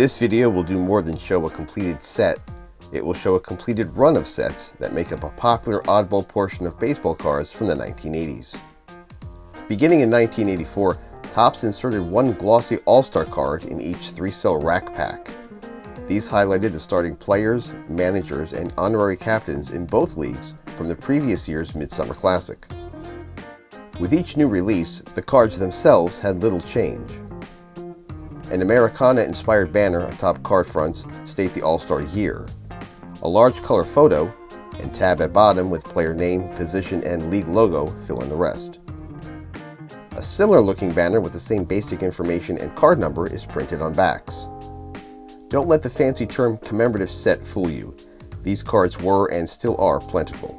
This video will do more than show a completed set. It will show a completed run of sets that make up a popular oddball portion of baseball cards from the 1980s. Beginning in 1984, Topps inserted one glossy All-Star card in each 3-cell rack pack. These highlighted the starting players, managers, and honorary captains in both leagues from the previous year's Midsummer Classic. With each new release, the cards themselves had little change. An Americana-inspired banner atop card fronts state the All-Star year. A large color photo and tab at bottom with player name, position, and league logo fill in the rest. A similar looking banner with the same basic information and card number is printed on backs. Don't let the fancy term commemorative set fool you. These cards were and still are plentiful.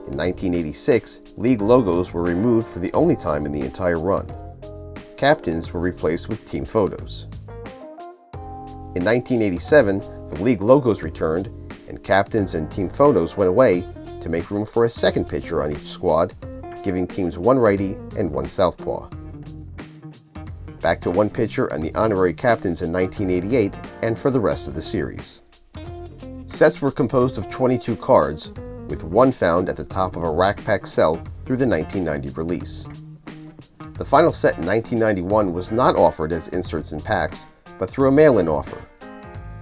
In 1986, league logos were removed for the only time in the entire run. Captains were replaced with team photos. In 1987, the league logos returned, and captains and team photos went away to make room for a second pitcher on each squad, giving teams one righty and one southpaw. Back to one pitcher and the honorary captains in 1988 and for the rest of the series. Sets were composed of 22 cards, with one found at the top of a rack pack cell through the 1990 release. The final set in 1991 was not offered as inserts in packs, but through a mail-in offer.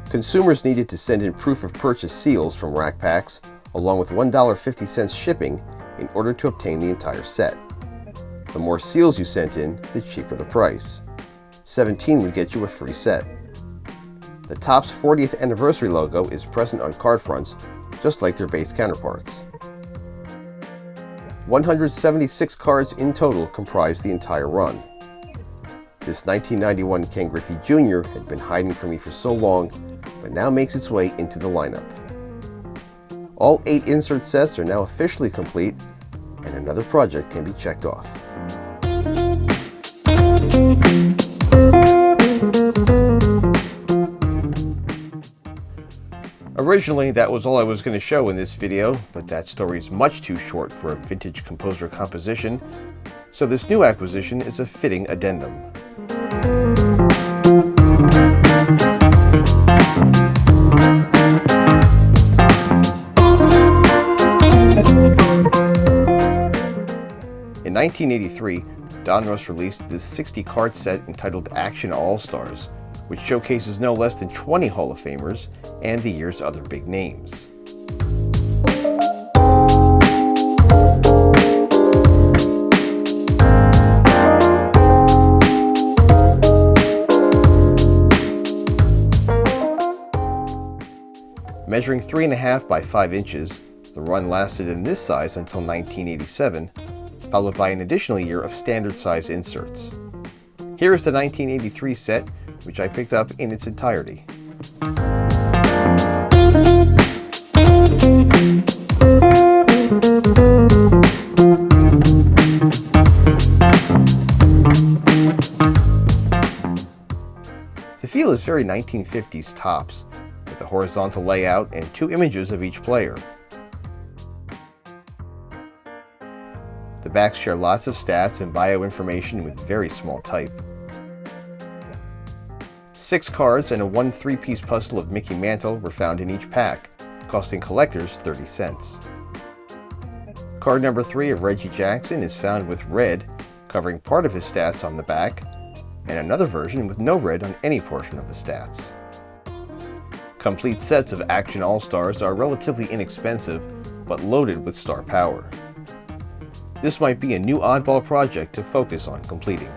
Consumers needed to send in proof of purchase seals from rack packs, along with $1.50 shipping in order to obtain the entire set. The more seals you sent in, the cheaper the price. 17 would get you a free set. The Topps 40th anniversary logo is present on card fronts, just like their base counterparts. 176 cards in total comprise the entire run. This 1991 Ken Griffey Jr. had been hiding from me for so long, but now makes its way into the lineup. All 8 insert sets are now officially complete, and another project can be checked off. Originally, that was all I was going to show in this video, but that story is much too short for a vintage composer composition, so this new acquisition is a fitting addendum. In 1983, Donruss released this 60-card set entitled Action All-Stars, which showcases no less than 20 Hall of Famers and the year's other big names. Measuring 3.5 by 5 inches, the run lasted in this size until 1987, followed by an additional year of standard size inserts. Here is the 1983 set, which I picked up in its entirety. The feel is very 1950s Topps, with a horizontal layout and 2 images of each player. The backs share lots of stats and bio information with very small type. 6 cards and a 1 3-piece puzzle of Mickey Mantle were found in each pack, costing collectors 30 cents. Card number 3 of Reggie Jackson is found with red, covering part of his stats on the back, and another version with no red on any portion of the stats. Complete sets of Action All-Stars are relatively inexpensive, but loaded with star power. This might be a new oddball project to focus on completing.